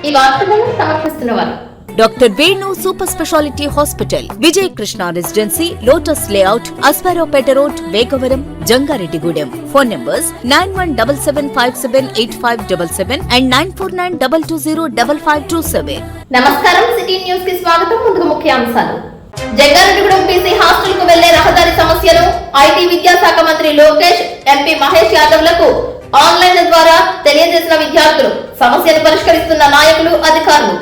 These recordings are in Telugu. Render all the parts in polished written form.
ఈ వార్తలను సమర్పిస్తున్నవారు doctor Venu super speciality hospital, Vijaya Krishna residency, lotus layout, Aswaraopeta road, Vegavaram, Jangareddygudem. Phone numbers 9177578577 and 9492205527. నమస్కారం, సిటీ న్యూస్ కి స్వాగతం. ముందుగా ముఖ్యాంశాలు. జంగారెడ్డిగూడెం పీసీ హాస్టల్ కు వెళ్లే రహదారి సమస్యను ఐటీ విద్యాశాఖ మంత్రి లోకేష్, ఎంపీ మహేష్ యాదవ్లకు ఆన్లైన్ ద్వారా తెలియజేసిన విద్యార్థులు, సమస్యను పరిష్కరిస్తున్న నాయకులు, అధికారులు.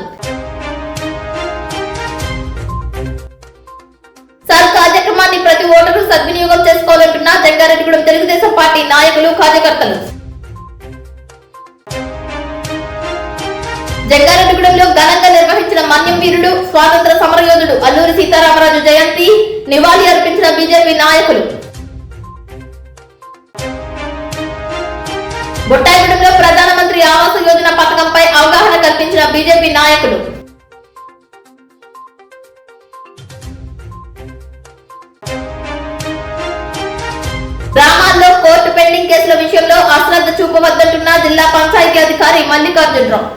కార్యక్రమాన్ని ప్రతి ఓటరు సద్వినియోగం చేసుకోవాలంటున్న జంగారెడ్డిగూడెం తెలుగుదేశం పార్టీ నాయకులు, కార్యకర్తలు. జంగారెడ్డిగూడెంలో ఘనంగా నిర్వహించిన మన్యం వీరుడు, స్వాతంత్ర సమరయోధుడు అల్లూరి సీతారామరాజు జయంతి నివాళి అర్పించిన బీజేపీ నాయకులు. బుట్టాయిగూడెంలో ప్రధానమంత్రి ఆవాస యోజన పథకంపై అవగాహన కల్పించిన బీజేపీ నాయకులు. గ్రామాల్లో కోర్టు పెండింగ్ కేసుల విషయంలో అశ్రద్ధ చూపవద్దంటున్న జిల్లా పంచాయతీ అధికారి మల్లికార్జునరావు.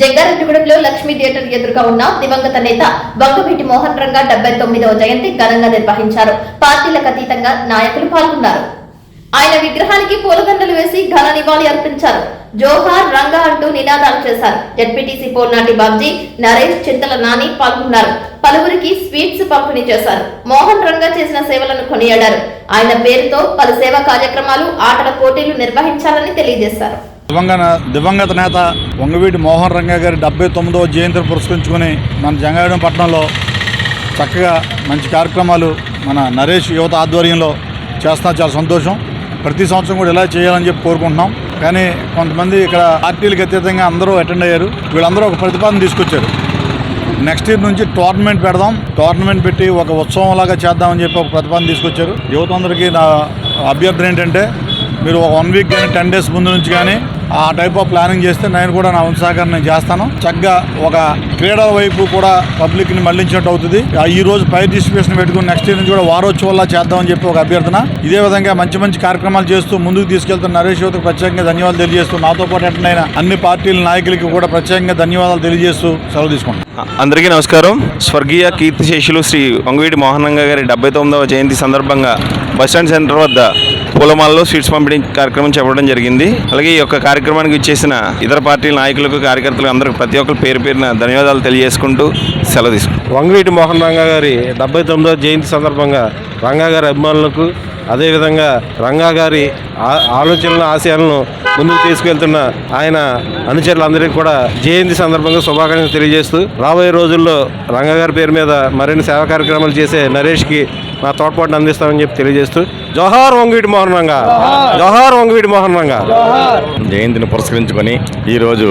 జంగారెడ్డిగూడెంలో లక్ష్మీ థియేటర్ ఎదురుగా ఉన్న దివంగత నేత వంగవీటి మోహన్ రంగా 79వ జయంతి ఘనంగా నిర్వహించారు. పార్టీలకు అతీతంగా నాయకులు పాల్గొన్నారు. ఆయన విగ్రహానికి పూలదండలు వేసి ఘన నివాళి అర్పించారు. జోహార్ రంగా అంటూ నినాదాలు చేశారు. జడ్పీటీసీ పోల్నాటి బాబ్జీ, నరేష్, చింతల నాని పాల్గొన్నారు. పలువురికి స్వీట్స్ పంపిణీ చేశారు. మోహన్ రంగా చేసిన సేవలను కొనియాడారు. ఆయన పేరుతో పలు సేవా కార్యక్రమాలు, ఆటల పోటీలు నిర్వహించాలని తెలియజేశారు. దివంగత నేత వంగవీటి మోహన్ రంగా గారి 79వ జయంతిని పురస్కరించుకుని మన జంగారెడ్డిగూడెం పట్టణంలో చక్కగా మంచి కార్యక్రమాలు మన నరేష్ యువత ఆధ్వర్యంలో చేస్తున్నా. చాలా సంతోషం. ప్రతి సంవత్సరం కూడా ఇలా చేయాలని చెప్పి కోరుకుంటున్నాం. కానీ కొంతమంది ఇక్కడ పార్టీలకు అతీతంగా అందరూ అటెండ్ అయ్యారు. వీళ్ళందరూ ఒక ప్రతిపాదన తీసుకొచ్చారు. నెక్స్ట్ ఇయర్ నుంచి టోర్నమెంట్ పెడదాం, టోర్నమెంట్ పెట్టి ఒక ఉత్సవం లాగా చేద్దామని చెప్పి ఒక ప్రతిపాదన తీసుకొచ్చారు. యువత అందరికీ నా అభ్యర్థన ఏంటంటే, మీరు 1 వీక్ కానీ 10 డేస్ ముందు నుంచి కానీ ఆ టైప్ ఆఫ్ ప్లానింగ్ చేస్తే నేను కూడా నా వంతు సహకారం నేను చేస్తాను. చక్కగా ఒక క్రీడల వైపు కూడా పబ్లిక్ని మళ్లించినట్టు అవుతుంది. ఈ రోజు ప్రైజ్ డిస్ట్రిబ్యూషన్ పెట్టుకుని నెక్స్ట్ ఇయర్ నుంచి కూడా వారోత్సవాల్లా చేద్దామని చెప్పి ఒక అభ్యర్థన. ఇదే విధంగా మంచి మంచి కార్యక్రమాలు చేస్తూ ముందుకు తీసుకెళ్తున్న నరేష్ యువతకు ప్రత్యేకంగా ధన్యవాదాలు తెలియజేస్తూ, నాతో పాటు అటెండ్ అయిన అన్ని పార్టీల నాయకులకి కూడా ప్రత్యేకంగా ధన్యవాదాలు తెలియజేస్తూ సెలవు తీసుకుంటాం. అందరికీ నమస్కారం. స్వర్గీయ కీర్తిశేషులు శ్రీ వంగవీటి మోహన్ రంగా గారి 79వ జయంతి సందర్భంగా బస్టాండ్ సెంటర్ వద్ద పూలమాలలో స్వీట్స్ పంపిణీ కార్యక్రమం చెప్పడం జరిగింది. అలాగే ఈ యొక్క కార్యక్రమానికి ఇచ్చేసిన ఇతర పార్టీల నాయకులకు, కార్యకర్తలకు అందరికీ ప్రతి ఒక్కరు పేరు పేరున ధన్యవాదాలు తెలియజేసుకుంటూ సెలవు తీసుకుంటాం. వంగవీటి మోహన్ రంగా గారి 79వ జయంతి సందర్భంగా రంగా గారి అభిమానులకు, అదేవిధంగా రంగా గారి ఆలోచనల, ఆశయాలను ముందుకు తీసుకెళ్తున్న ఆయన అనుచరులందరికీ కూడా జయంతి సందర్భంగా శుభాకాంక్షలు తెలియజేస్తూ, రాబోయే రోజుల్లో రంగా గారి పేరు మీద మరిన్ని సేవా కార్యక్రమాలు చేసే నరేష్కి మా తోడ్పాటును అందిస్తామని చెప్పి తెలియజేస్తూ, జోహార్ వంగవీటి మోహన్ రంగా, జోహార్ వంగవీటి మోహన్ రంగా. జయంతిని పురస్కరించుకొని ఈరోజు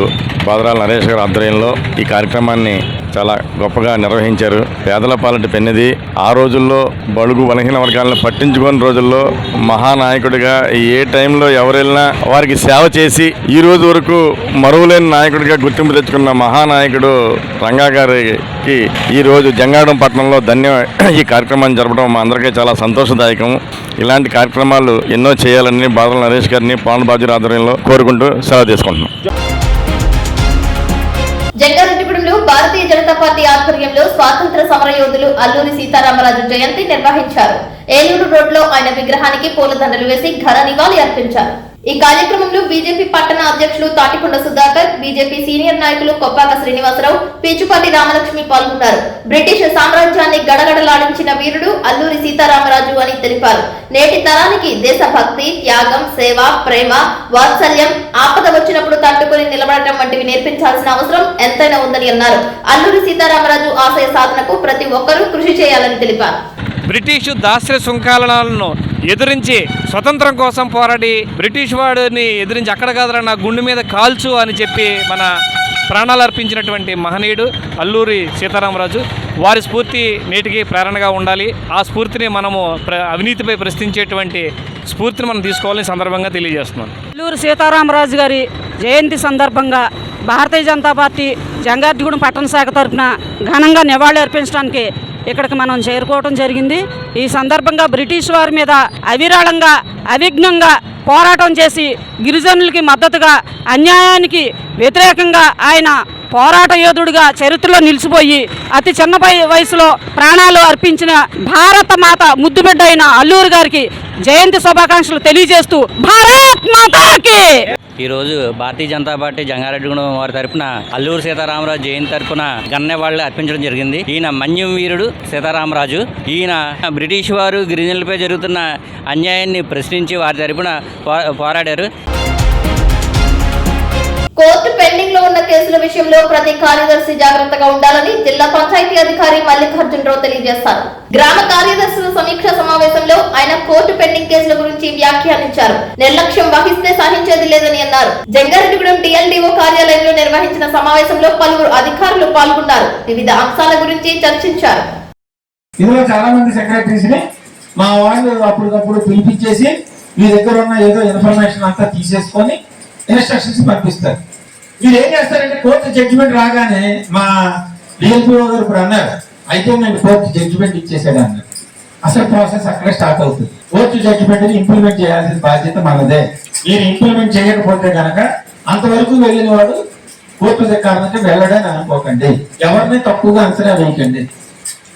బాదరాల నరేష్ గారి ఆధ్వర్యంలో ఈ కార్యక్రమాన్ని చాలా గొప్పగా నిర్వహించారు. పేదల పాలిటి పెన్నిది. ఆ రోజుల్లో బడుగు బలహీన వర్గాలను పట్టించుకుని రోజుల్లో మహానాయకుడిగా ఏ టైంలో ఎవరెళ్ళినా వారికి సేవ చేసి ఈ రోజు వరకు మరువలేని నాయకుడిగా గుర్తింపు తెచ్చుకున్న మహానాయకుడు రంగా గారికి ఈరోజు జంగారెడ్డిగూడెం పట్టణంలో ఈ కార్యక్రమాన్ని జరపడం మా అందరికీ చాలా సంతోషదాయకం. ఇలాంటి కార్యక్రమాలు ఎన్నో చేయాలని బాదరాల నరేష్ గారిని, పాండు బాజీ ఆధ్వర్యంలో కోరుకుంటూ సెలవు తీసుకుంటున్నాం. జంగారెడ్డిగూడెంలో భారతీయ జనతా పార్టీ ఆధ్వర్యంలో స్వాతంత్ర సమరయోధులు అల్లూరి సీతారామరాజు జయంతి నిర్వహించారు. ఏలూరు రోడ్లో ఆయన విగ్రహానికి పూలదండలు వేసి ఘన నివాళి అర్పించారు. ఈ కార్యక్రమంలో బీజేపీ పట్టణ అధ్యక్షులు తాటికొండ సుధాకర్, బీజేపీ సీనియర్ నాయకులు కొప్పాక శ్రీనివాసరావు, పీచుపాటి రామలక్ష్మి పాల్గొన్నారు. బ్రిటిష్ సామ్రాజ్యాన్ని గడగడలాడించిన వీరుడు అల్లూరి సీతారామరాజు అని తెలిపారు. నేటి తరానికి దేశభక్తి, త్యాగం, సేవ, ప్రేమ, వాత్సల్యం, ఆపద వచ్చినప్పుడు తట్టుకుని నిలబడటం వంటివి నేర్పించాల్సిన అవసరం ఎంతైనా ఉందని అన్నారు. అల్లూరి సీతారామరాజు ఆశయ సాధనకు ప్రతి ఒక్కరూ కృషి చేయాలని తెలిపారు. బ్రిటిషు దాస్య శృంఖలాలను ఎదిరించి స్వతంత్రం కోసం పోరాడి బ్రిటిష్ వాడిని ఎదిరించి అక్కడ కాదురా నా గుండె మీద కాల్చు అని చెప్పి మన ప్రాణాలు అర్పించినటువంటి మహనీయుడు అల్లూరి సీతారామరాజు. వారి స్ఫూర్తి నేటికి ప్రేరణగా ఉండాలి. ఆ స్ఫూర్తిని మనము అవినీతిపై ప్రశ్నించేటువంటి స్ఫూర్తిని మనం తీసుకోవాలని సందర్భంగా తెలియజేస్తున్నాను. అల్లూరి సీతారామరాజు గారి జయంతి సందర్భంగా భారతీయ జనతా పార్టీ జంగారెడ్డిగూడెం పట్టణ శాఖ తరఫున ఘనంగా నివాళి అర్పించడానికి ఇక్కడికి మనం చేరుకోవడం జరిగింది. ఈ సందర్భంగా బ్రిటిష్ వారి మీద అవిరాళంగా, అవిఘ్నంగా పోరాటం చేసి గిరిజనులకి మద్దతుగా అన్యాయానికి వ్యతిరేకంగా ఆయన పోరాట యోధుడిగా చరిత్రలో నిలిచిపోయి అతి చిన్న వయసులో ప్రాణాలు అర్పించిన భారత మాత ముద్దుబిడ్డ అయిన అల్లూరి గారికి జయంతి శుభాకాంక్షలు తెలియజేస్తూ భారత్ మాతాకి. ఈరోజు భారతీయ జనతా పార్టీ జంగారెడ్డిగూడెం వారి తరఫున అల్లూరి సీతారామరాజు జయంతి తరఫున గన్నెవాళ్ళు అర్పించడం జరిగింది. ఈయన మన్యం వీరుడు సీతారామరాజు. ఈయన బ్రిటిష్ వారు గిరిజనులపై జరుగుతున్న అన్యాయాన్ని ప్రశ్నించి వారి తరఫున పోరాడారు. కోర్టు పెండింగ్ లో ఉన్న కేసుల విషయంలో ప్రతి కార్యదర్శి జాగ్రత్తగా ఉండాలని జిల్లా పంచాయతీ అధికారి మల్లికార్జునరావు తెలియజేశారు. గ్రామ కార్యదర్శుల సమీక్ష సమావేశంలో ఆయన కోర్టు పెండింగ్ కేసుల గురించి వ్యాఖ్యానించారు. నిర్లక్ష్యం వహిస్తే సహించేది లేదని అన్నారు. జంగారెడ్డిగూడెం డిఎల్డిఓ కార్యాలయంలో నిర్వహించిన సమావేశంలో పలువురు అధికారులు పాల్గొన్నారు. వివిధ అంశాల గురించి చర్చించారు. ఇందులో చాలా మంది సెక్రటరీస్ ని మా వాళ్ళు అప్పటికప్పుడు పిలిపించేసి మీ దగ్గర ఉన్న ఏదో ఇన్ఫర్మేషన్ అంతా తీసేసుకొని ఇన్స్ట్రక్షన్స్ పంపిస్తారు. మీరు ఏం చేస్తారంటే కోర్టు జడ్జిమెంట్ రాగానే మా డిఎల్పిఓ గారు ఇప్పుడు అన్నారు అయితే నేను కోర్టు జడ్జిమెంట్ ఇచ్చేసాడు అన్నారు. అసలు ప్రాసెస్ అక్కడే స్టార్ట్ అవుతుంది. కోర్టు జడ్జిమెంట్ ని ఇంప్లిమెంట్ చేయాల్సిన బాధ్యత మనదే. మీరు ఇంప్లిమెంట్ చేయకపోతే కనుక అంతవరకు వెళ్ళిన వాడు కోర్టు కారణంగా వెళ్ళడని అనుకోకండి. ఎవరిని తక్కువగా అంచనా వేయకండి.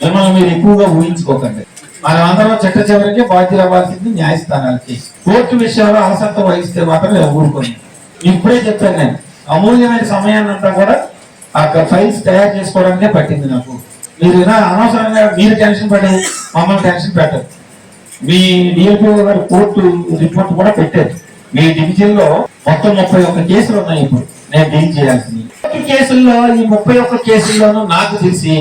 మిమ్మల్ని మీరు ఎక్కువగా ఊహించుకోకండి. మనం అందరం చిట్ట చివరికి బాధ్యత అవ్వాల్సింది న్యాయస్థానాలకి. కోర్టు విషయంలో అలసత్త వహిస్తే మాత్రం ఊరుకోండి. ఇప్పుడే చెప్పాను నేను అమూల్యమైన సమయాన్ని అంతా కూడా ఆ ఫైల్స్ తయారు చేసుకోవడానికే పట్టింది నాకు. మీరు అనవసరంగా మీరు టెన్షన్ పడి మమ్మల్ని టెన్షన్ పెట్టరు. మీ డిఎల్పిఓ గారు కోర్టు రిపోర్ట్ కూడా పెట్టారు. మీ డివిజన్ లో మొత్తం 31 కేసులు ఉన్నాయి ఇప్పుడు నేను డీల్ చేయాల్సింది. కేసుల్లో ఈ 31 కేసుల్లోనూ నాకు తెలిసి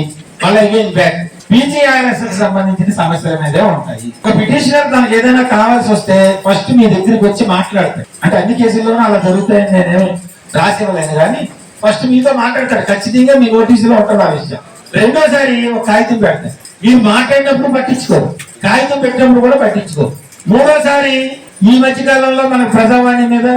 మళ్ళీ అగైన్ బ్యాక్ పీజీఆర్ఎస్ సంబంధించిన సమస్యల మీదే ఉంటాయి. ఒక పిటిషనర్ తనకు ఏదైనా కావాల్సి వస్తే ఫస్ట్ మీ దగ్గరికి వచ్చి మాట్లాడతాడు. అంటే అన్ని కేసుల్లోనూ అలా జరుగుతాయని నేనేమి రాసివ్వలేను కానీ ఫస్ట్ మీతో మాట్లాడతాడు. ఖచ్చితంగా మీ నోటీసులో ఉంటుంది ఆ విషయం. రెండోసారి ఒక కాగితం పెడతాడు. మీరు మాట్లాడినప్పుడు పట్టించుకోరు, కాగితం పెట్టినప్పుడు కూడా పట్టించుకోరు. మూడోసారి ఈ మధ్య కాలంలో మన ప్రజావాణి మీద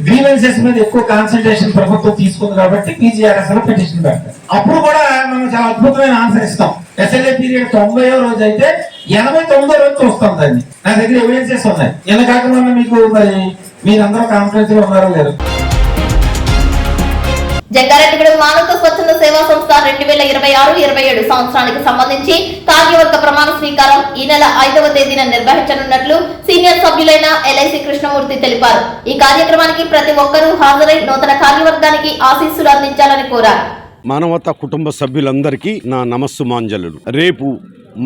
గ్రీవెన్సెస్ మీద ఎక్కువ కాన్సన్ట్రేషన్ ప్రభుత్వం తీసుకుంది కాబట్టి పీజీఆర్ఎస్ లో పిటిషన్ పెడతారు. అప్పుడు కూడా మనం చాలా అద్భుతమైన ఆన్సర్ ఇస్తాం. ఎస్ఎల్ఏ పీరియడ్ 90వ రోజు అయితే 89వ రోజు చూస్తాం దాన్ని. నా దగ్గర ఎవిడెన్సెస్ ఉన్నాయి. ఎలా కాకుండా మీకు మరి మీరందరూ కాన్ఫరెన్స్ లో ఉన్నారో లేరు. జంగారెడ్డిగూడెం మానవ స్వచ్ఛంద సేవా సంస్థ 2026-27 సంవత్సరానికి సంబంధించి కార్యవర్గ ప్రమాణ స్వీకారం ఈ నెల 5వ తేదీన నిర్వహించనున్నట్లు సీనియర్ సభ్యులైన ఎల్ఐసి కృష్ణమూర్తి తెలిపారు. ఈ కార్యక్రమానికి ప్రతి ఒక్కరూ హాజరై నూతన కార్యవర్గానికి ఆశీస్సులు అందించాలని కోరారు. మానవతా కుటుంబ సభ్యులందరికీ నా నమస్సుమాంజలు. రేపు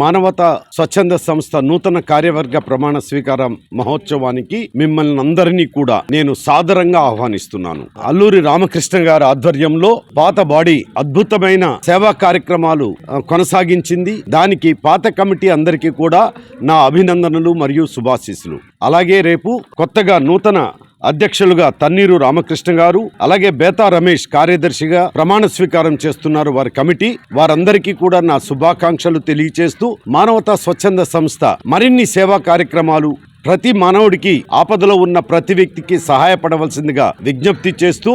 మానవతా స్వచ్ఛంద సంస్థ నూతన కార్యవర్గ ప్రమాణ స్వీకారం మహోత్సవానికి మిమ్మల్ని అందరినీ కూడా నేను సాదరంగా ఆహ్వానిస్తున్నాను. అల్లూరి రామకృష్ణ గారి ఆధ్వర్యంలో పాత బాడీ అద్భుతమైన సేవా కార్యక్రమాలు కొనసాగించింది. దానికి పాత కమిటీ అందరికీ కూడా నా అభినందనలు మరియు శుభాశీస్సులు. అలాగే రేపు కొత్తగా నూతన అధ్యక్షులుగా తన్నీరు రామకృష్ణ గారు, అలాగే బేతా రమేష్ కార్యదర్శిగా ప్రమాణ స్వీకారం చేస్తున్నారు వారి కమిటీ. వారందరికీ కూడా నా శుభాకాంక్షలు తెలియచేస్తూ మానవతా స్వచ్ఛంద సంస్థ మరిన్ని సేవా కార్యక్రమాలు ప్రతి మానవుడికి ఆపదలో ఉన్న ప్రతి వ్యక్తికి సహాయపడవలసిందిగా విజ్ఞప్తి చేస్తూ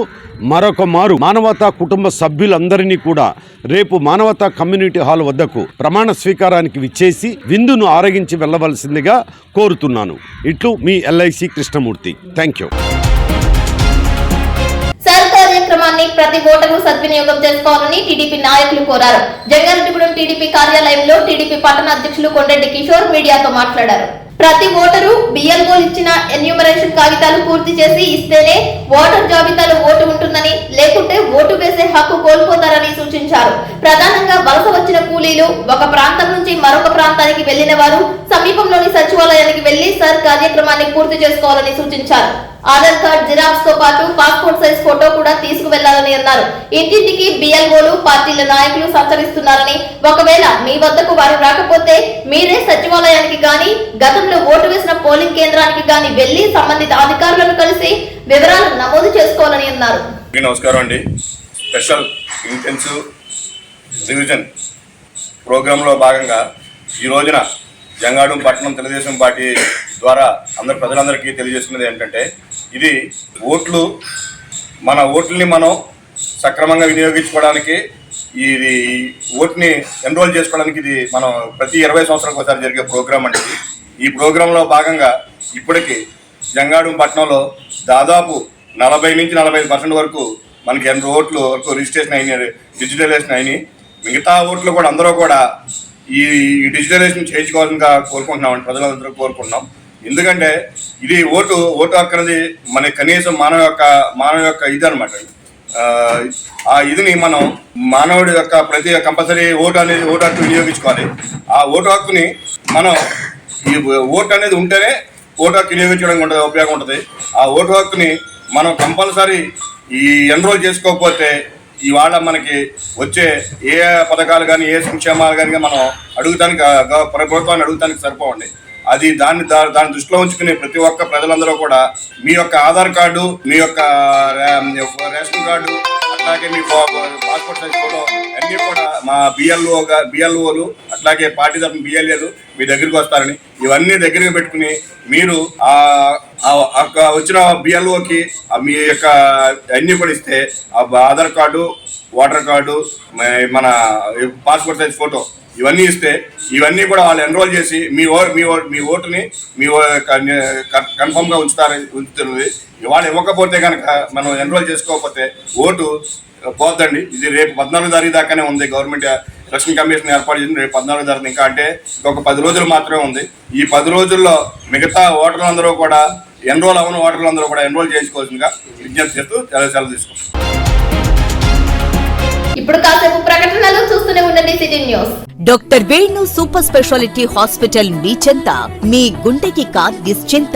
మరొక మారు మానవతా కుటుంబ సభ్యులందరినీ కూడా రేపు మానవతా కమ్యూనిటీ హాల్ వద్దకు ప్రమాణ స్వీకారానికి విచ్చేసి విందును ఆరగించి వెళ్ళవలసిందిగా కోరుతున్నాను. ఇట్లు మీ ఎల్ఐసి కృష్ణమూర్తి. Thank you. కార్యక్రమాన్ని ప్రతి ఓటరు సద్వినియోగం చేసుకోవాలని టీడీపీ నాయకులు కోరారు. జంగారెడ్డిగూడెం టీడీపీ కార్యాలయంలో టీడీపీ పట్టణ అధ్యక్షులు కొండెడ్డి కిషోర్ మీడియాతో మాట్లాడారు. ప్రతి ఓటరు బిఎల్ఓలు ఇచ్చిన ఎన్యూమరేషన్ కాగితాలు పూర్తి చేసి ఇస్తేనే ఓటర్ జాబితాలో ఓటు ఉంటుందని, లేకుంటే ఓటు వేసే హక్కు కోల్పోతారని సూచించారు. ప్రధానంగా వలస వచ్చిన కూలీలు, ఒక ప్రాంతం నుంచి మరొక ప్రాంతానికి వెళ్లిన వారు సమీపంలోని సచివాలయానికి వెళ్లి సర్ కార్యక్రమాన్ని పూర్తి చేసుకోవాలని సూచించారు. ఆధార్ కార్డ్ జిరాక్స్ తో పాటు పాస్పోర్ట్ సైజ్ ఫోటో కూడా తీసుకువెళ్లాలని అన్నారు. ఇంటింటికి బిఎల్ఓలు, పార్టీల నాయకులు సంచరిస్తున్నారని, ఒకవేళ మీ వద్దకు వారు రాకపోతే మీరే సచివాలయానికి గాని, గతంలో ఓటు వేసిన పోలింగ్ కేంద్రానికి గాని వెళ్లి సంబంధిత అధికారులను కలిసి వివరాలు నమోదు చేసుకోవాలని అన్నారు. నమస్కారం అండి. స్పెషల్ ఇంటెన్సివ్ రివిజన్ ప్రోగ్రామ్ లో భాగంగా ఈ రోజున జంగారెడ్డిగూడెం పట్టణం తెలుగుదేశం పార్టీ ద్వారా ప్రజలందరికీ తెలియజేసుకున్నది ఏంటంటే, ఇది మన ఓట్లని మనం సక్రమంగా వినియోగించుకోవడానికి, ఇది ఓట్ని ఎన్రోల్ చేసుకోవడానికి ఇది మనం ప్రతి 20 సంవత్సరాలకు ఒకసారి జరిగే ప్రోగ్రాం అండి. ఈ ప్రోగ్రాంలో భాగంగా ఇప్పటికీ జంగాడు పట్టణంలో దాదాపు 40-45% వరకు మనకి 8 ఓట్లు వరకు రిజిస్ట్రేషన్ అయినాయి, డిజిటలైజేషన్ అయినాయి. మిగతా ఓట్లు కూడా అందరూ కూడా ఈ డిజిటలైజేషన్ చేయించుకోవాలని కోరుకుంటున్నాం, ప్రజలందరూ కోరుకుంటున్నాం. ఎందుకంటే ఇది ఓటు హక్కు అనేది మన కనీసం మానవ యొక్క ఇది అనమాట. ఆ ఇదిని మనం మానవుడి యొక్క ప్రతి కంపల్సరీ ఓటు హక్కు వినియోగించుకోవాలి. ఆ ఓటు హక్కుని మనం ఈ ఓటు అనేది ఉంటేనే ఓటు హక్కు వినియోగించడానికి ఉపయోగం ఉంటుంది. ఆ ఓటు హక్కుని మనం కంపల్సరీ ఈ ఎన్రోల్ చేసుకోకపోతే ఇవాళ మనకి వచ్చే ఏ పథకాలు కానీ ఏ సంక్షేమాలు కానీ మనం అడుగుతానికి ప్రభుత్వాన్ని అడుగుతానికి సరిపోవండి. అది దాన్ని దృష్టిలో ఉంచుకుని ప్రతి ఒక్క ప్రజలందరూ కూడా మీ యొక్క ఆధార్ కార్డు, మీ యొక్క రేషన్ కార్డు, అట్లాగే మీ పాస్పోర్ట్ సైజ్ ఫోటో అన్నీ కూడా మా బిఎల్ఓలు అట్లాగే పార్టీ తరఫున బిఎల్ఏలు మీ దగ్గరికి వస్తారని ఇవన్నీ దగ్గరికి పెట్టుకుని మీరు వచ్చిన బిఎల్ఓకి మీ యొక్క అన్నీ కూడా ఇస్తే ఆ ఆధార్ కార్డు, ఓటర్ కార్డు, మన పాస్పోర్ట్ సైజ్ ఫోటో ఇవన్నీ ఇస్తే ఇవన్నీ కూడా వాళ్ళు ఎన్రోల్ చేసి మీ ఓటుని కన్ఫర్మ్గా ఉంచుతుంది. ఇవాళ ఇవ్వకపోతే కనుక మనం ఎన్రోల్ చేసుకోకపోతే ఓటు పోద్దండి. ఇది రేపు 14వ తారీఖు దాకానే ఉంది. గవర్నమెంట్ ఎలక్షన్ కమిషన్ ఏర్పాటు చేసింది రేపు 14వ తారీఖు. ఇంకా అంటే ఇంకొక 10 రోజులు మాత్రమే ఉంది. ఈ 10 రోజుల్లో మిగతా ఓటర్లందరూ కూడా ఎన్రోల్ అవ్వని ఓటర్లందరూ కూడా ఎన్రోల్ చేయించుకోవాల్సిందిగా విజ్ఞప్తి చేస్తూ సెలవు తీసుకుంటాం. ఇప్పుడు కాసేపు ప్రకటనలు చూస్తూనే ఉండండి city news. Doctor Venu super speciality hospital మీ చెంత, మీ గుండెకి నిశ్చింత.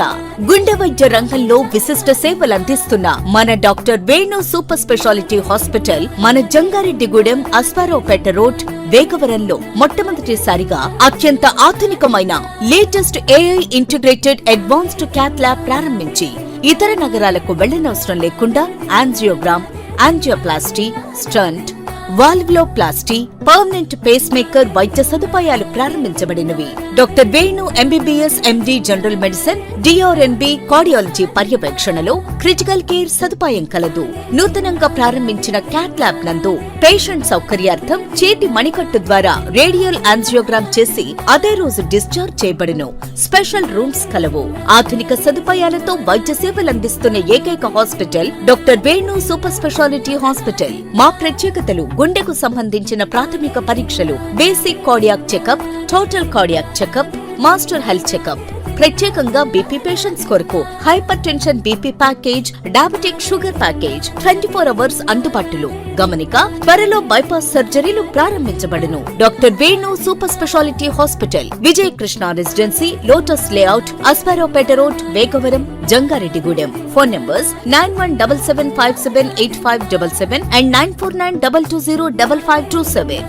గుండె వైద్య రంగంలో విశిష్ట సేవలు అందిస్తున్న మన doctor Venu super speciality hospital మన జంగారెడ్డిగూడెం, అస్పారావుపేట రోడ్, వేగవరంలో మొట్టమొదటిసారిగా అత్యంత ఆధునికమైన latest AI integrated advanced cath lab ప్రారంభించి ఇతర నగరాలకు వెళ్లనవసరం లేకుండా angiogram, angioplasty, stent, valvuloplasty, permanent pacemaker వైద్య సదుపాయాలు ప్రారంభించబడినవి. Doctor Venu MBBS MD general medicine, DRNB cardiology పర్యవేక్షణలో క్రిటికల్ కేర్ సదుపాయం కలదు. నూతనంగా ప్రారంభించిన క్యాట్ ల్యాబ్ నందు పేషెంట్ సౌకర్యార్థం చేతి మణికట్టు ద్వారా రేడియల్ యాంజియోగ్రామ్ చేసి అదే రోజు డిశ్చార్జ్ చేయబడును. స్పెషల్ రూమ్స్ కలవు. ఆధునిక సదుపాయాలతో వైద్య సేవలందిస్తున్న ఏకైక hospital doctor Venu super speciality hospital. మా ప్రత్యేకతలు: గుండెకు సంబంధించిన ప్రాథమిక పరీక్షలు, basic cardiac checkup, total cardiac checkup, master health checkup. ప్రత్యేకంగా బీపీ పేషెంట్స్ కొరకు hypertension BP package, diabetic sugar package 24 hours అందుబాటులో. గమనిక: త్వరలో బైపాస్ సర్జరీలు ప్రారంభించబడును. Doctor Venu super speciality hospital, Vijay Krishna residency, lotus layout, Aswaraopeta road, Vegavaram, Jangareddygudem. Phone numbers 9177578577 and 9492205527.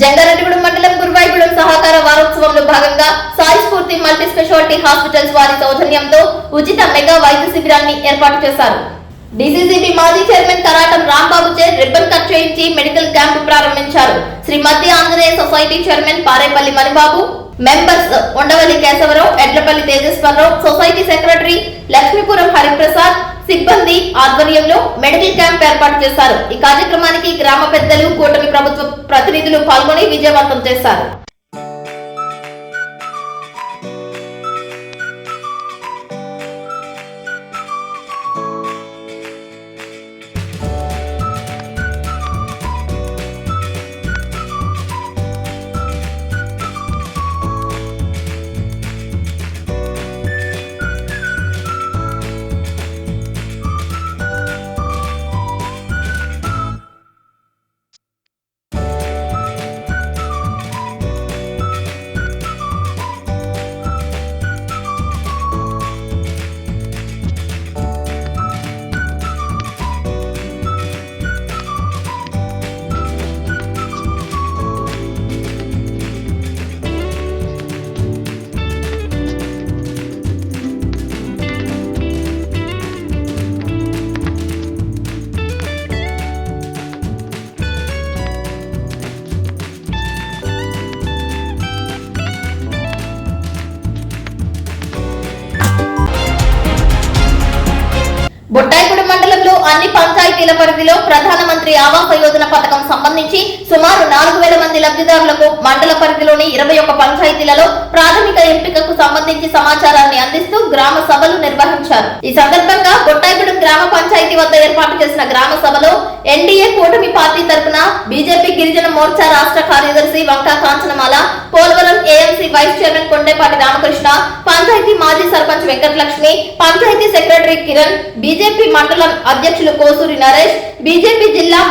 Jangareddygudem మండలం గురువాయిగూడెం సహకార వారోత్సవంలో భాగంగా సాయి స్ఫూర్తి మల్టీ స్పెషాలిటీ హాస్పిటల్స్ వారి సౌజన్యంతో ఉచిత మెగా వైద్య శిబిరాన్ని ఏర్పాటు చేశారు. డీసీసీబీ మాజీ చైర్మన్ కరాటం రాంబాబు చే రిబ్బన్ కట్ చేయించి మెడికల్ క్యాంపు ప్రారంభించారు. Sri Madhya Anjaneya society chairman Parepalli Manibabu, members Undavalli Keshava Rao, Edlapalli Tejeswara Rao, society secretary Lakshmipuram Hariprasad సిబ్బంది ఆధ్వర్యంలో మెడికల్ క్యాంప్ ఏర్పాటు చేశారు. ఈ కార్యక్రమానికి గ్రామ పెద్దలు, కూటమి ప్రభుత్వ ప్రతినిధులు పాల్గొని విజయవంతం చేశారు. పంచాయతీల పరిధిలో ప్రధానమంత్రి ఆవాస యోజన పథకం సంబంధించి సుమారు 4,000 మంది లబ్ధిదారులకు మండల పరిధిలోని 21 పంచాయతీలలో ప్రాథమిక ఎంపికకు సంబంధించి సమాచారాన్ని అందిస్తూ గ్రామ సభలు నిర్వహించారు. ఈ సందర్భంగా గొట్టాయిగూడెం గ్రామ పంచాయతీ వద్ద ఏర్పాటు చేసిన గ్రామ సభలో ఎన్డీఏ కూటమి పార్టీ తరఫున బీజేపీ గిరిజన మోర్చా రాష్ట్ర కార్యదర్శి Vanka Kanchanamala, Polavaram AMC vice chairman Kondepati Ramakrishna, పంచాయతీ మాజీ సర్పంచ్ వెంకటలక్ష్మి, పంచాయతీ సెక్రటరీ కిరణ్, బీజేపీ మండలం అధ్యక్షులు కోసూరి నరేష్, బీజేపీ జిల్లా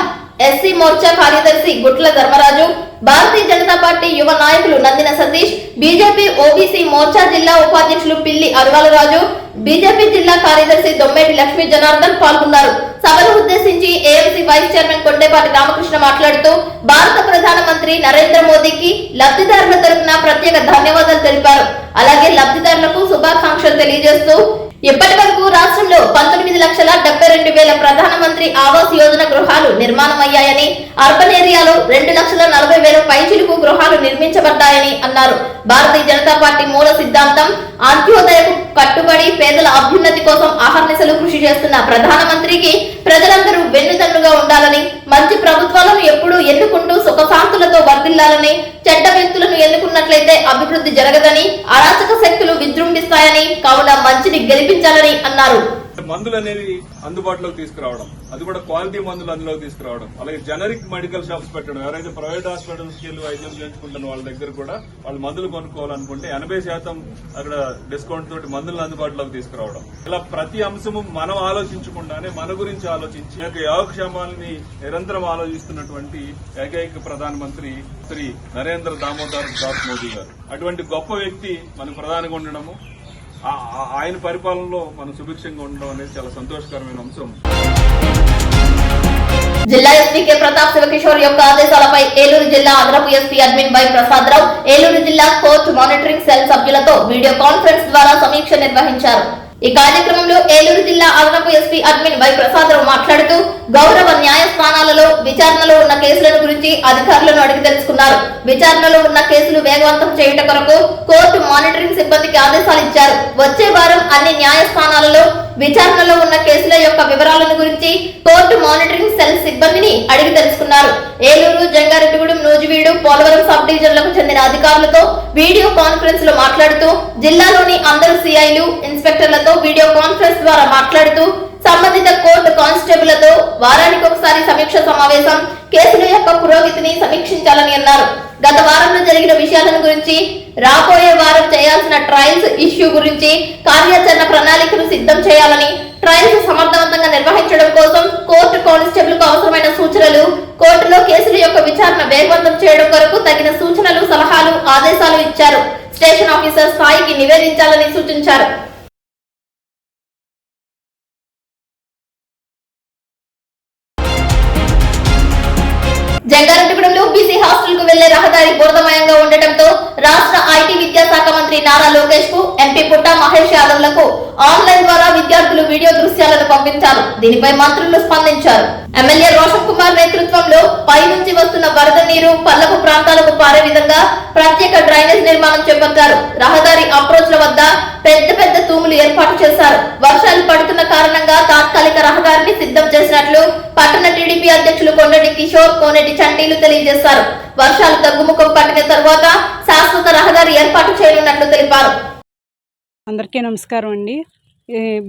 ఎస్సీ మోర్చా కార్యదర్శి గుట్ల ధర్మరాజు, భారతీయ జనతా పార్టీ యువ నాయకులు నందిన సతీష్, బీజేపీ ఓబీసీ మోర్చా జిల్లా ఉపాధ్యక్షులు పిల్లి అరువాలరాజు, బీజేపీ జిల్లా కార్యదర్శి దొమ్మేటి లక్ష్మీ జనార్దన్ పాల్గొన్నారు. సభను ఉద్దేశించి AMC vice chairman Kondepati Ramakrishna మాట్లాడుతూ భారత ప్రధానమంత్రి నరేంద్ర మోదీకి లబ్ధిదారుల తరఫున ప్రత్యేక ధన్యవాదాలు తెలిపారు. అలాగే లబ్ధిదారులకు శుభాకాంక్షలు తెలియజేస్తూ ఇప్పటి వరకు రాష్ట్రంలో 19,72,000 ప్రధానమంత్రి ఆవాస్ యోజన గృహాలు నిర్మాణమయ్యాయని, అర్బన్ ఏరియాలో 2,40,000 పైచిలుకు గృహాలు నిర్మించబడ్డాయని అన్నారు. భారతీయ జనతా పార్టీ మూల సిద్ధాంతం అంత్యోదయకు కట్టుబడి పేదల అభ్యున్నతి కోసం అహర్నిశలు కృషి చేస్తున్న ప్రధానమంత్రికి ప్రజలందరూ వెన్నుదన్నుగా ఉండాలని, మంచి ప్రభుత్వాలను ఎప్పుడూ ఎన్నుకుంటూ సుఖశాంతులతో వర్ధిల్లాలని, చెడ్డ వ్యక్తులను ఎన్నుకున్నట్లయితే అభివృద్ధి జరగదని, అరాచక శక్తులు విజృంభిస్తాయని, కావున మంచిని గెలిపించాలని అన్నారు. మందులు అనేవి అందుబాటులోకి తీసుకురావడం, అది కూడా క్వాలిటీ మందులు అందులోకి తీసుకురావడం, అలాగే జనరిక్ మెడికల్ షాప్స్ పెట్టడం. ఎవరైతే ప్రైవేట్ హాస్పిటల్స్కి వెళ్ళి వైద్యం చేయించుకుంటున్న వాళ్ళ దగ్గర కూడా వాళ్ళు మందులు కొనుక్కోవాలనుకుంటే 80% అక్కడ డిస్కౌంట్ తోటి మందులను అందుబాటులోకి తీసుకురావడం. ఇలా ప్రతి అంశము మనం ఆలోచించకుండానే మన గురించి ఆలోచించి యోగక్షేమాలని నిరంతరం ఆలోచిస్తున్నటువంటి ఏకైక ప్రధానమంత్రి శ్రీ నరేంద్ర దామోదర్ దాస్ మోదీ గారు. అటువంటి గొప్ప వ్యక్తి మనకు ప్రధానిగా ఉండడము, ఆయన పరిపాలనలో మనం సుభిక్షంగా ఉండడం అనేది చాలా సంతోషకరమైన అంశం. జిల్లా ఎస్పీ కె ప్రతాప్ శివకిషోర్ యొక్క ఆదేశాలపై ఏలూరు జిల్లా అదనపు SP admin Y Prasada Rao Eluru జిల్లా కోర్టు మానిటరింగ్ సెల్ సభ్యులతో వీడియో కాన్ఫరెన్స్ ద్వారా సమీక్ష నిర్వహించారు. ఈ కార్యక్రమంలో ఏలూరు జిల్లా అదనపు ఎస్పీ అడ్మిన్ వై ప్రసాదరావు మాట్లాడుతూ గౌరవ న్యాయస్థానాలలో విచారణలో ఉన్న కేసులను గురించి అధికారులను అడిగి తెలుసుకున్నారు. విచారణలో ఉన్న కేసులు వేగవంతం చేయడం కొరకు కోర్టు మానిటరింగ్ సిబ్బందికి ఆదేశాలు ఇచ్చారు. వచ్చే వారం అన్ని న్యాయస్థానాలలో విచారణలో ఉన్న కేసుల యొక్క వివరాలను గురించి కోర్టు మానిటరింగ్ సెల్ సిబ్బందిని అడిగి తెలుసుకున్నారు. ఏలూరు, జంగారెడ్డిగూడెం, నూజివీడు, పోలవరం సబ్ డివిజన్లకు చెందిన అధికారులతో వీడియో కాన్ఫరెన్స్ లో మాట్లాడుతూ జిల్లాలోని అందరు సిఐలు, ఇన్స్పెక్టర్లతో వీడియో కాన్ఫరెన్స్ ద్వారా మాట్లాడుతూ సంబంధిత కోర్టు కానిస్టేబుళ్లతో వారానికి ఒకసారి సమీక్ష సమావేశం, కేసుల యొక్క పురోగతిని సమీక్షించాలని అన్నారు. గత వారంలో జరిగిన విషయాలను గురించి, రాబోయే వారం చేయాల్సిన ట్రయల్స్ ఇష్యూ గురించి కార్యాచరణ ప్రణాళికను సిద్ధం చేయాలని, ట్రయల్స్ సమర్థవంతంగా నిర్వహించడం కోసం కోర్టు కానిస్టేబుల్ కు అవసరమైన సూచనలు, కోర్టులో కేసుల యొక్క విచారణ వేగవంతం చేయడం కొరకు తగిన సూచనలు, సలహాలు, ఆదేశాలు ఇచ్చారు. స్టేషన్ ఆఫీసర్ స్థాయికి నివేదించాలని సూచించారు. జంగారెడ్డిగూడెంలో బీసీ హాస్టల్ కు వెళ్లే రహదారి బురదమయంగా ఉండటంతో రాష్ట్ర ఐటీ విద్యాశాఖ మంత్రి నారా లోకేష్ కు ఎంపీ పుట్టా మహేష్ యాదవ్లకు ఆన్లైన్ ద్వారా విద్యార్థులు వీడియో దృశ్యాలను పంపించారు. దీనిపై మంత్రులు స్పందించారు. ఎమ్మెల్యే రోషన్ కుమార్ నేతృత్వంలో పై నుంచి వస్తున్న వరద నీరు పల్లపు ప్రాంతాలకు పారే విధంగా ప్రత్యేక డ్రైనేజ్ నిర్మాణం చేపట్టారు. రహదారి అప్రోచ్ల వద్ద పెద్ద పెద్ద తూములు ఏర్పాటు చేశారు. వర్షాలు పడుతున్న కారణంగా తాత్కాలిక రహదారిని సిద్ధం చేసినట్లు పట్టణ టీడీపీ అధ్యక్షులు కొండటి కిషోర్, కోనేటి చంటీలు తెలియజేశారు. వర్షాలు తగ్గుముఖం పట్టిన తర్వాత శాశ్వత రహదారి ఏర్పాటు చేయనున్నట్లు తెలిపారు. అందరికీ నమస్కారం అండి.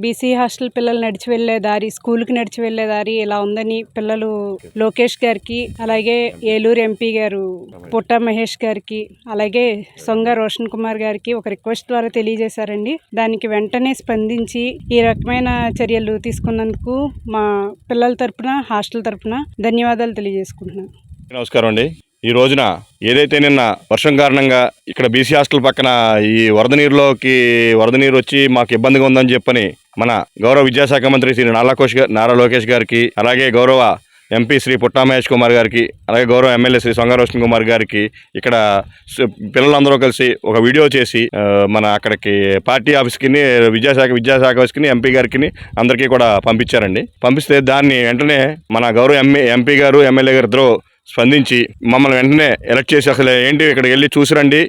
బీసీ హాస్టల్ పిల్లలు నడిచి వెళ్ళే దారి, స్కూల్కి నడిచి వెళ్ళే దారి ఇలా ఉందని పిల్లలు లోకేష్ గారికి, అలాగే ఏలూరు ఎంపీ గారు పుట్టా మహేష్ గారికి, అలాగే సొంగ రోషన్ కుమార్ గారికి ఒక రిక్వెస్ట్ ద్వారా తెలియజేశారండి. దానికి వెంటనే స్పందించి ఈ రకమైన చర్యలు తీసుకున్నందుకు మా పిల్లల తరపున, హాస్టల్ తరపున ధన్యవాదాలు తెలియజేసుకుంటున్నాను. నమస్కారం అండి. ఈ రోజున ఏదైతే నిన్న వర్షం కారణంగా ఇక్కడ బీసీ హాస్టల్ పక్కన ఈ వరద నీరు వచ్చి మాకు ఇబ్బందిగా ఉందని చెప్పని మన గౌరవ విద్యాశాఖ మంత్రి శ్రీ నారా లోకేష్ గారికి, అలాగే గౌరవ ఎంపీ శ్రీ పుట్టా మహేష్ కుమార్ గారికి, అలాగే గౌరవ ఎమ్మెల్యే శ్రీ సొంగ రోషన్ కుమార్ గారికి ఇక్కడ పిల్లలందరూ కలిసి ఒక వీడియో చేసి మన అక్కడికి పార్టీ ఆఫీస్కి, విద్యాశాఖ ఆఫీస్కి, ఎంపీ గారికి అందరికీ కూడా పంపించారండి. పంపిస్తే దాన్ని వెంటనే మన గౌరవ ఎంపీ గారు, ఎమ్మెల్యే గారు ఇద్దరు స్పందించి మమ్మల్ని వెంటనే ఎలక్ట్ చేసి అసలు ఏంటి ఇక్కడికి వెళ్ళి చూసిరండి,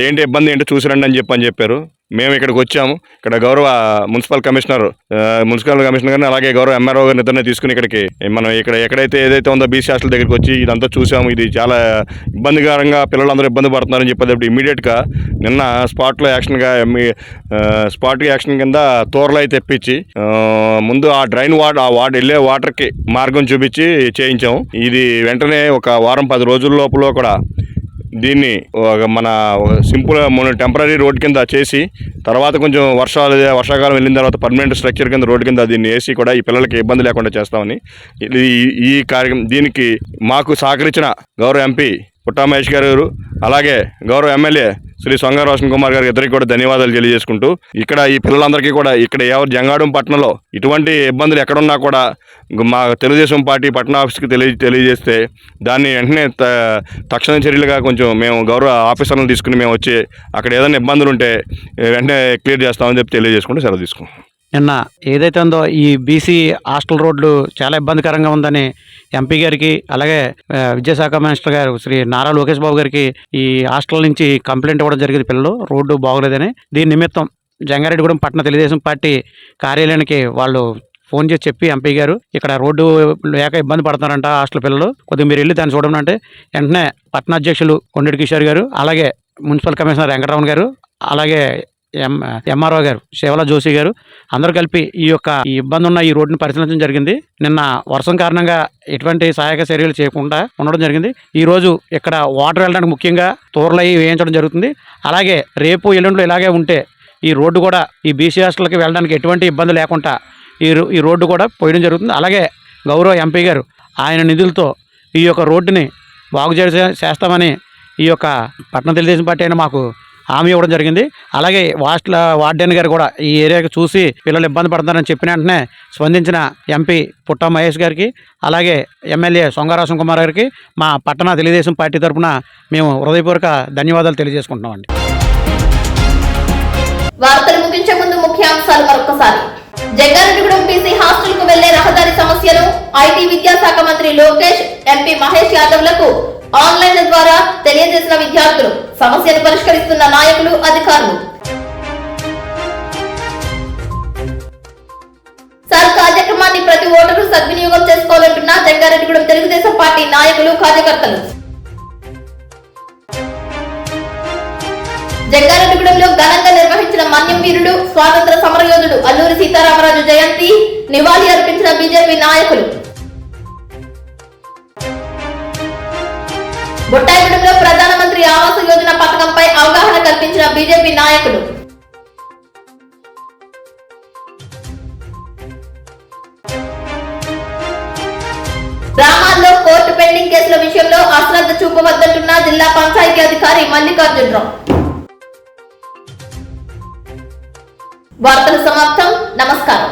ఏంటి ఇబ్బంది ఏంటో చూసిరండి అని చెప్పారు. మేము ఇక్కడికి వచ్చాము. ఇక్కడ గౌరవ మున్సిపల్ కమిషనర్ గారిని అలాగే గౌరవ ఎంఆర్ఓ గారిని ఇద్దరిని తీసుకుని ఇక్కడికి మనం ఇక్కడ ఎక్కడైతే ఏదైతే ఉందో బీసీ హాస్టల్ దగ్గరికి వచ్చి ఇదంతా చూసాము. ఇది చాలా ఇబ్బందికరంగా పిల్లలందరూ ఇబ్బంది పడుతున్నారని చెప్పేటప్పుడు ఇమీడియట్గా నిన్న స్పాట్ యాక్షన్ కింద తోరలై తెప్పించి ముందు ఆ డ్రైన్ వెళ్ళే వాటర్కి మార్గం చూపించి చేయించాము. ఇది వెంటనే ఒక వారం 10 రోజుల లోపల కూడా దీన్ని మన సింపుల్ టెంపరీ రోడ్ కింద చేసి తర్వాత కొంచెం వర్షాకాలం వెళ్ళిన తర్వాత పర్మనెంట్ స్ట్రక్చర్ కింద రోడ్ కింద దీన్ని వేసి కూడా ఈ పిల్లలకి ఇబ్బంది లేకుండా చేస్తామని ఈ కార్యక్రమం దీనికి మాకు సహకరించిన గౌరవ ఎంపీ పుట్టా మహేష్ గారు అలాగే గౌరవ ఎమ్మెల్యే శ్రీ సొంగ రోషన్ కుమార్ గారికి ఇద్దరికి కూడా ధన్యవాదాలు తెలియజేసుకుంటూ ఇక్కడ ఈ పిల్లలందరికీ కూడా ఇక్కడ జంగాడం పట్టణంలో ఇటువంటి ఇబ్బందులు ఎక్కడున్నా కూడా మా తెలుగుదేశం పార్టీ పట్టణ ఆఫీస్కి తెలియజేస్తే దాన్ని వెంటనే తక్షణ చర్యలుగా కొంచెం మేము గౌరవ ఆఫీసర్లను తీసుకుని మేము వచ్చి అక్కడ ఏదైనా ఇబ్బందులు ఉంటే వెంటనే క్లియర్ చేస్తామని చెప్పి తెలియజేసుకుంటూ సెలవు తీసుకుంటాం. నిన్న ఏదైతే ఉందో ఈ బీసీ హాస్టల్ రోడ్లు చాలా ఇబ్బందికరంగా ఉందని ఎంపీ గారికి అలాగే విద్యాశాఖ మినిస్టర్ గారు శ్రీ నారా లోకేష్ బాబు గారికి ఈ హాస్టల్ నుంచి కంప్లైంట్ ఇవ్వడం జరిగింది. పిల్లలు రోడ్డు బాగోలేదని. దీని నిమిత్తం జంగారెడ్డిగూడెం పట్టణ తెలుగుదేశం పార్టీ కార్యాలయానికి వాళ్ళు ఫోన్ చేసి చెప్పి ఎంపీ గారు ఇక్కడ రోడ్డు లేక ఇబ్బంది పడుతున్నారంట హాస్టల్ పిల్లలు, కొద్దిగా మీరు వెళ్ళి దాన్ని చూడడం అంటే వెంటనే పట్టణ అధ్యక్షులు కొండెడి కిషోర్ గారు అలాగే మున్సిపల్ కమిషనర్ వెంకటరమణ గారు అలాగే ఎంఆర్ఓ గారు శివల జోషి గారు అందరూ కలిపి ఈ ఇబ్బంది ఉన్న ఈ రోడ్డుని పరిశీలించడం జరిగింది. నిన్న వర్షం కారణంగా ఎటువంటి సహాయక చర్యలు చేయకుండా ఉండడం జరిగింది. ఈ రోజు ఇక్కడ వాటర్ వెళ్ళడానికి ముఖ్యంగా తోరలై వేయించడం జరుగుతుంది. అలాగే రేపు ఎల్లుండిలో ఇలాగే ఉంటే ఈ రోడ్డు కూడా ఈ బీసీ హాస్టల్కి వెళ్ళడానికి ఎటువంటి ఇబ్బంది లేకుండా ఈ రోడ్డు కూడా పోయడం జరుగుతుంది. అలాగే గౌరవ ఎంపీ గారు ఆయన నిధులతో ఈ రోడ్డుని బాగు చేస్తామని ఈ పట్టణ తెలుగుదేశం పార్టీ అయినా మాకు హామీ ఇవ్వడం జరిగింది. అలాగే వార్డెన్ గారు కూడా ఈ ఏరియాకి చూసి పిల్లలు ఇబ్బంది పడుతున్నారని చెప్పిన వెంటనే స్పందించిన ఎంపీ పుట్టా మహేష్ గారికి అలాగే ఎమ్మెల్యే సొంగ రోషన్ కుమార్ గారికి మా పట్టణ తెలుగుదేశం పార్టీ తరఫున మేము హృదయపూర్వక ధన్యవాదాలు తెలియజేసుకుంటున్నామండి. వార్తలు ముగించే ముందు ముఖ్యాంశాలు మరొకసారి. జంగారెడ్డిగూడెం బీసీ హాస్టల్ కు వెళ్లే రహదారి సమస్యను ఐటీ విద్యాశాఖ మంత్రి లోకేష్, ఎంపీ మహేష్ యాదవ్లకు ఆన్లైన్ ద్వారా తెలియజేసిన విద్యార్థులు, సమస్యను పరిష్కరిస్తున్న నాయకులు, అధికారులు. సార్ కార్యక్రమాన్ని ప్రతి ఓటరు సద్వినియోగం చేసుకోవాలంటున్న జంగారెడ్డిగూడెం తెలుగుదేశం పార్టీ నాయకులు, కార్యకర్తలు. జంగారెడ్డిగూడెంలో ఘనంగా నిర్వహించిన మన్యం వీరుడు, స్వాతంత్ర సమరయోధుడు అల్లూరి సీతారామరాజు జయంతి నివాళి అర్పించిన బీజేపీ నాయకులు. బొట్టాయిగూడెంలో ప్రధానమంత్రి ఆవాస యోజన పథకంపై అవగాహన కల్పించిన బీజేపీ నాయకులు. గ్రామాల్లో కోర్టు పెండింగ్ కేసుల విషయంలో అశ్రద్ధ చూపవద్దంటున్న జిల్లా పంచాయతీ అధికారి మల్లికార్జునరావు. వార్తలు సమాప్తం. నమస్కారం.